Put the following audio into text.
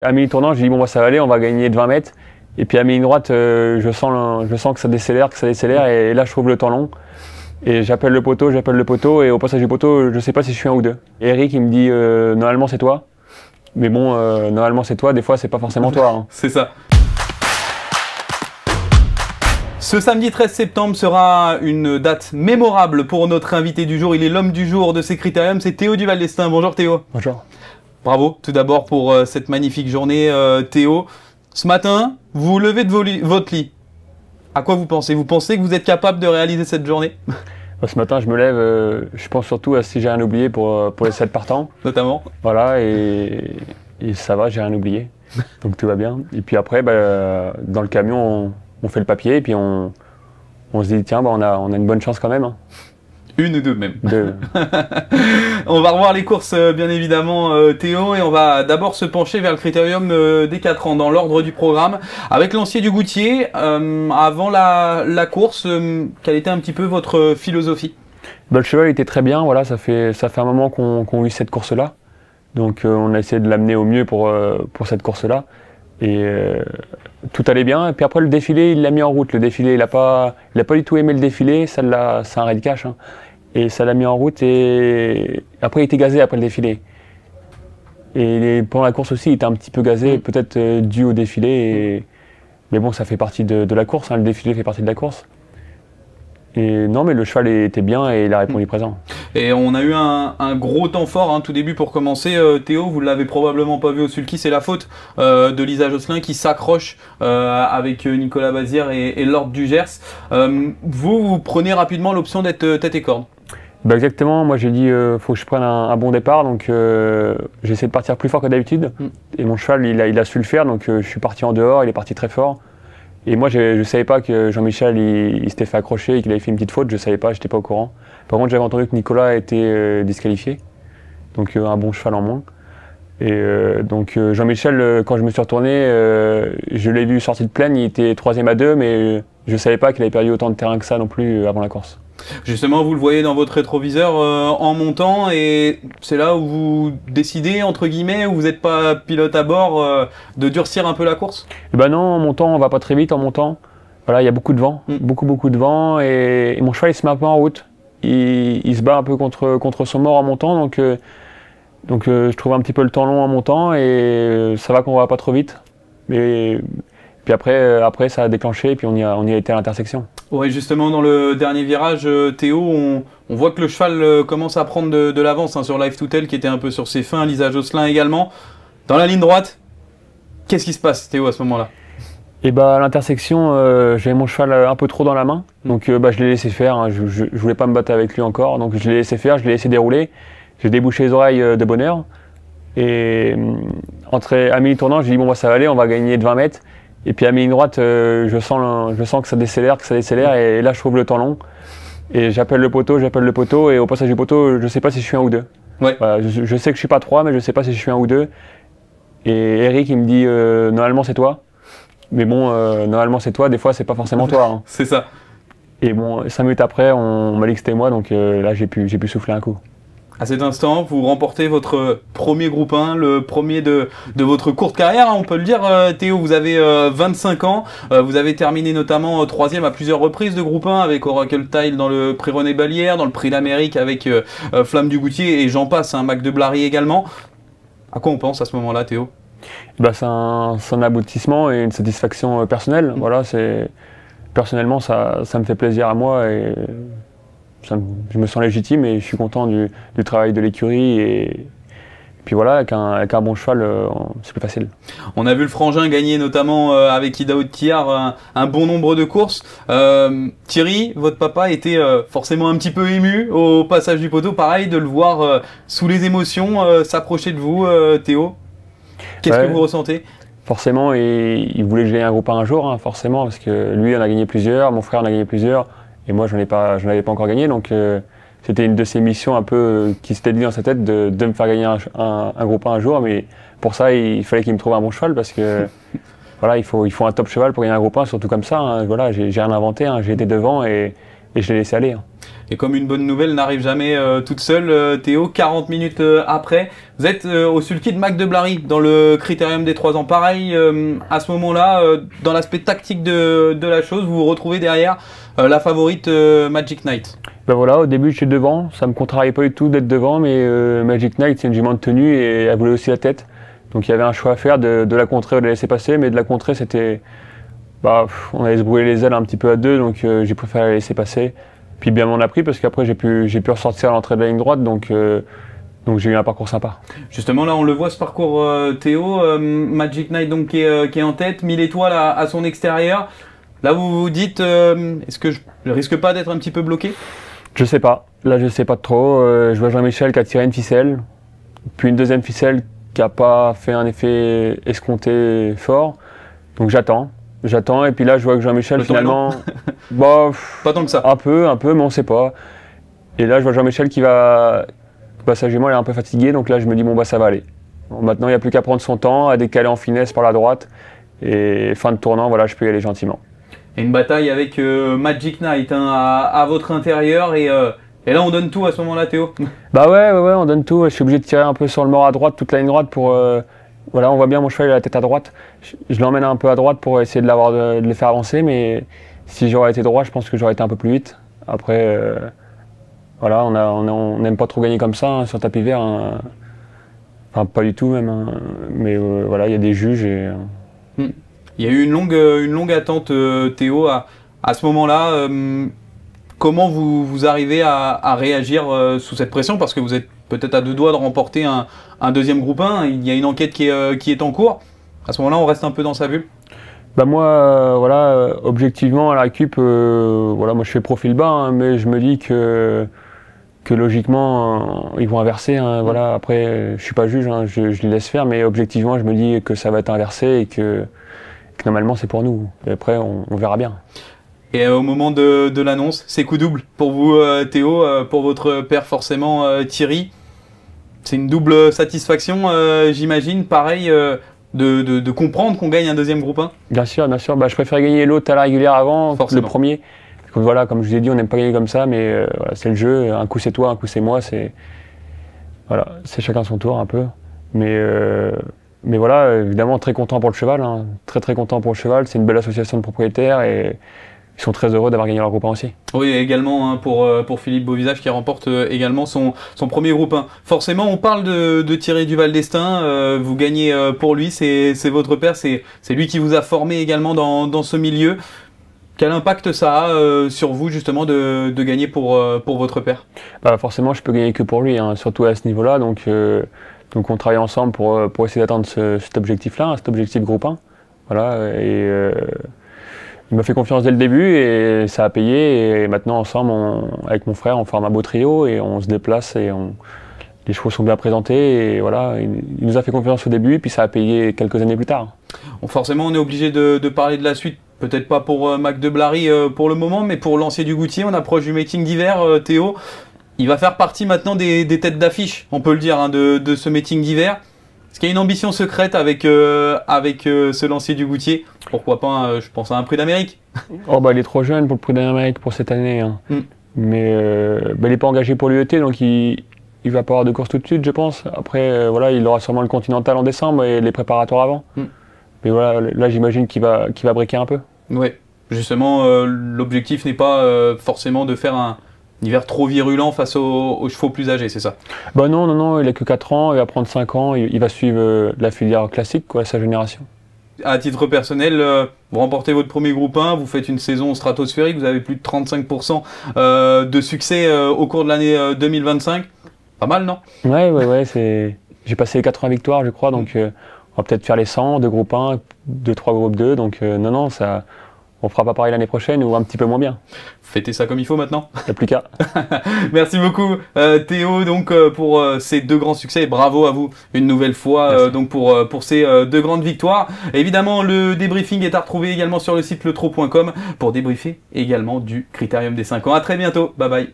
À mi-tournant, je dis bon bah ça va aller, on va gagner de 20 mètres. Et puis à mi-ligne droite, je sens que ça décélère, et là je trouve le temps long. Et j'appelle le poteau, et au passage du poteau, je sais pas si je suis un ou deux. Et Eric il me dit normalement c'est toi. Mais bon, normalement c'est toi, des fois c'est pas forcément toi. Hein. C'est ça. Ce samedi 13 septembre sera une date mémorable pour notre invité du jour. Il est l'homme du jour de ces critériums, c'est Théo Duval d'Estaing. Bonjour Théo. Bonjour. Bravo tout d'abord pour cette magnifique journée Théo. Ce matin, vous vous levez de votre lit. À quoi vous pensez? Vous pensez que vous êtes capable de réaliser cette journée? Ce matin, je me lève, je pense surtout à si j'ai rien oublié pour les 7 partants. Notamment. Voilà, et ça va, j'ai rien oublié. Donc tout va bien. Et puis après, dans le camion, on fait le papier, et puis on se dit, tiens, on a une bonne chance quand même. Hein. Une ou deux même. Deux. On va revoir les courses bien évidemment Théo, et on va d'abord se pencher vers le critérium des 4 ans dans l'ordre du programme avec Lancier du Goutier. Avant la course, quelle était un petit peu votre philosophie? Le cheval était très bien, voilà, ça fait un moment qu'on vit cette course-là. Donc on a essayé de l'amener au mieux pour cette course-là. Et tout allait bien. Et puis après le défilé, il l'a mis en route. Le défilé, il a pas du tout aimé le défilé, c'est un raid cash. Hein. Et ça l'a mis en route, et après il était gazé après le défilé. Et pendant la course aussi, il était un petit peu gazé, peut-être dû au défilé. Mais bon, ça fait partie de la course, hein. Le défilé fait partie de la course. Et non, mais le cheval était bien et il a répondu présent. Et on a eu un gros temps fort tout début pour commencer. Théo, vous l'avez probablement pas vu au sulky, c'est la faute de Lisa Josselin qui s'accroche avec Nicolas Bazière et Lord du Gers. Vous prenez rapidement l'option d'être tête et corde. Exactement, moi j'ai dit faut que je prenne un bon départ, donc j'ai essayé de partir plus fort que d'habitude. Et mon cheval il a su le faire, donc je suis parti en dehors, il est parti très fort. Et moi je ne savais pas que Jean-Michel il s'était fait accrocher et qu'il avait fait une petite faute, je ne savais pas, j'étais pas au courant. Par contre j'avais entendu que Nicolas a été disqualifié, donc un bon cheval en moins. Et donc Jean-Michel, quand je me suis retourné, je l'ai vu sorti de plaine, il était 3e à 2, mais je ne savais pas qu'il avait perdu autant de terrain que ça non plus avant la course. Justement, vous le voyez dans votre rétroviseur en montant, et c'est là où vous décidez, entre guillemets, où vous n'êtes pas pilote à bord, de durcir un peu la course? Et ben non, en montant, on va pas très vite en montant. Voilà, il y a beaucoup de vent, beaucoup de vent, et mon cheval il se met un peu en route. Il se bat un peu contre son mort en montant, donc je trouve un petit peu le temps long en montant, et ça va qu'on va pas trop vite. Mais puis après ça a déclenché, et puis on y a été à l'intersection. Oui, justement, dans le dernier virage, Théo, on voit que le cheval commence à prendre de l'avance sur Life to Tell, qui était un peu sur ses fins, Lisa Josselin également. Dans la ligne droite, qu'est-ce qui se passe, Théo, à ce moment-là? Et à l'intersection, j'avais mon cheval un peu trop dans la main, donc je l'ai laissé faire. Hein. Je voulais pas me battre avec lui encore, donc je l'ai laissé faire, je l'ai laissé dérouler. J'ai débouché les oreilles de bonne heure. Et à mi-tournant, j'ai dit bon ça va aller, on va gagner de 20 mètres. Et puis à mi-ligne droite, je sens que ça décélère, et là je trouve le temps long. Et j'appelle le poteau, et au passage du poteau, je sais pas si je suis un ou deux. Ouais. Voilà, je sais que je suis pas 3, mais je sais pas si je suis un ou deux. Et Eric il me dit normalement c'est toi. Mais bon, normalement c'est toi, des fois c'est pas forcément toi. Hein. C'est ça. Et bon, 5 minutes après, on m'a dit que c'était moi, donc là j'ai pu souffler un coup. À cet instant, vous remportez votre premier groupe 1, le premier de votre courte carrière, on peut le dire. Théo, vous avez 25 ans, vous avez terminé notamment 3e à plusieurs reprises de groupe 1 avec Oracle Tile dans le prix René Balière, dans le prix d'Amérique avec Flamme du Goutier, et j'en passe, Mac de Blary également. À quoi on pense à ce moment-là, Théo? C'est un aboutissement et une satisfaction personnelle. Voilà, personnellement ça me fait plaisir à moi, et je me sens légitime, et je suis content du travail de l'écurie, et puis voilà, avec un bon cheval, c'est plus facile. On a vu le frangin gagner notamment avec Ida Haute-Thiard un bon nombre de courses. Thierry, votre papa, était forcément un petit peu ému au passage du poteau, pareil, de le voir sous les émotions s'approcher de vous, Théo. Qu'est-ce que vous ressentez? Forcément, il voulait que je gagne un groupe 1 un jour, hein, forcément, parce que lui en a gagné plusieurs, mon frère en a gagné plusieurs, et moi je n'en avais pas encore gagné, donc c'était une de ses missions un peu qui s'était dit dans sa tête de me faire gagner un groupe 1 un jour, mais pour ça il fallait qu'il me trouve un bon cheval, parce que voilà, il faut un top cheval pour gagner un groupe 1, surtout comme ça. Hein, voilà, j'ai rien inventé, hein, j'ai été devant, et et je l'ai laissé aller. Hein. Et comme une bonne nouvelle n'arrive jamais toute seule, Théo, 40 minutes après, vous êtes au sulky de Mac de Blary dans le Critérium des 3 ans. Pareil, à ce moment-là, dans l'aspect tactique de la chose, vous vous retrouvez derrière la favorite Magic Knight. Ben voilà, au début j'étais devant, ça me contrariait pas du tout d'être devant, mais Magic Knight c'est une jument de tenue et elle voulait aussi la tête. Donc il y avait un choix à faire de la contrer ou de la laisser passer, mais de la contrer c'était... Bah, on allait se brûler les ailes un petit peu à deux, donc j'ai préféré la laisser passer. Puis bien m'en a pris parce qu'après j'ai pu ressortir à l'entrée de la ligne droite, donc j'ai eu un parcours sympa. Justement là on le voit ce parcours Théo, Magic Knight donc qui est en tête, 1000 étoiles à son extérieur. Là vous vous dites, est-ce que je risque pas d'être un petit peu bloqué? Je sais pas, là je sais pas trop. Je vois Jean-Michel qui a tiré une ficelle, puis une deuxième ficelle qui n'a pas fait un effet escompté fort, donc j'attends. J'attends et puis là je vois que Jean-Michel finalement, bah, pas tant que ça. Un peu, mais on sait pas. Et là je vois Jean-Michel qui va, sa jument elle est un peu fatiguée, donc là je me dis bon bah ça va aller. Bon, maintenant il n'y a plus qu'à prendre son temps, à décaler en finesse par la droite et fin de tournant, voilà je peux y aller gentiment. Et une bataille avec Magic Knight hein, à votre intérieur et là on donne tout à ce moment-là Théo. Bah ouais, on donne tout. Je suis obligé de tirer un peu sur le mort à droite, toute la ligne droite pour voilà, on voit bien mon cheval, il a la tête à droite. Je l'emmène un peu à droite pour essayer de le faire avancer, mais si j'aurais été droit, je pense que j'aurais été un peu plus vite. Après, voilà, on n'aime pas trop gagner comme ça hein, sur tapis vert. Hein. Enfin, pas du tout même. Hein. Mais voilà, il y a des juges. Et, Il y a eu une longue attente, Théo, à ce moment-là. Comment vous arrivez à réagir sous cette pression? Parce que vous êtes peut-être à deux doigts de remporter un deuxième groupe 1. Il y a une enquête qui est en cours. À ce moment-là, on reste un peu dans sa bulle. Bah moi, voilà, objectivement, à la récup, voilà, moi je fais profil bas, hein, mais je me dis que logiquement, ils vont inverser. Hein, voilà. Après, je suis pas juge, hein, je les laisse faire, mais objectivement, je me dis que ça va être inversé et que normalement c'est pour nous. Et après, on verra bien. Et au moment de l'annonce, c'est coup double pour vous, Théo, pour votre père forcément, Thierry. C'est une double satisfaction, j'imagine. Pareil, de comprendre qu'on gagne un deuxième groupe 1. Bien sûr. Bah, je préfère gagner l'autre à la régulière avant, forcément. Le premier. Voilà, comme je vous ai dit, on n'aime pas gagner comme ça, mais voilà, c'est le jeu. Un coup c'est toi, un coup c'est moi. Voilà, c'est chacun son tour un peu. Mais voilà, évidemment très content pour le cheval. Hein. Très content pour le cheval. C'est une belle association de propriétaires et ils sont très heureux d'avoir gagné leur groupe 1 aussi. Oui, également hein, pour Philippe Beauvisage qui remporte également son premier groupe 1. Forcément, on parle de Thierry Duval d'Estaing, vous gagnez pour lui, c'est votre père, c'est lui qui vous a formé également dans ce milieu. Quel impact ça a sur vous justement de gagner pour votre père? Bah, forcément, je peux gagner que pour lui, hein, surtout à ce niveau-là. Donc on travaille ensemble pour essayer d'atteindre cet objectif-là, cet objectif groupe 1. Voilà, et il m'a fait confiance dès le début et ça a payé. Et maintenant, ensemble, avec mon frère, on forme un beau trio et on se déplace et les chevaux sont bien présentés. Et voilà, il nous a fait confiance au début et puis ça a payé quelques années plus tard. Bon, forcément, on est obligé de parler de la suite. Peut-être pas pour Mac de Blary pour le moment, mais pour Lancier du Goutier, on approche du meeting d'hiver, Théo. Il va faire partie maintenant des têtes d'affiche, on peut le dire, hein, de ce meeting d'hiver. Est-ce qu'il y a une ambition secrète avec ce Lancier du Goutier? Pourquoi pas, je pense à un prix d'Amérique. Oh bah il est trop jeune pour le prix d'Amérique pour cette année. Hein. Mais il n'est pas engagé pour l'UET, donc il va pas avoir de course tout de suite, je pense. Après, voilà, il aura sûrement le Continental en décembre et les préparatoires avant. Mais voilà, là j'imagine qu'il va briquer un peu. Oui, justement, l'objectif n'est pas forcément de faire un hiver trop virulent face aux chevaux plus âgés, c'est ça? Bah non, il a que 4 ans, il va prendre 5 ans, il va suivre la filière classique, quoi, sa génération. À titre personnel, vous remportez votre premier groupe 1, vous faites une saison stratosphérique, vous avez plus de 35% de succès au cours de l'année 2025. Pas mal, non? Ouais, j'ai passé les 80 victoires, je crois, donc on va peut-être faire les 100 de groupe 1, 2-3 groupe 2, donc non, ça, on fera pas pareil l'année prochaine ou un petit peu moins bien. Fêtez ça comme il faut maintenant. Il n'y a plus qu'à. Merci beaucoup Théo donc pour ces 2 grands succès et bravo à vous une nouvelle fois donc pour ces 2 grandes victoires. Évidemment le débriefing est à retrouver également sur le site letrot.com pour débriefer également du Critérium des 5 ans. À très bientôt, bye bye.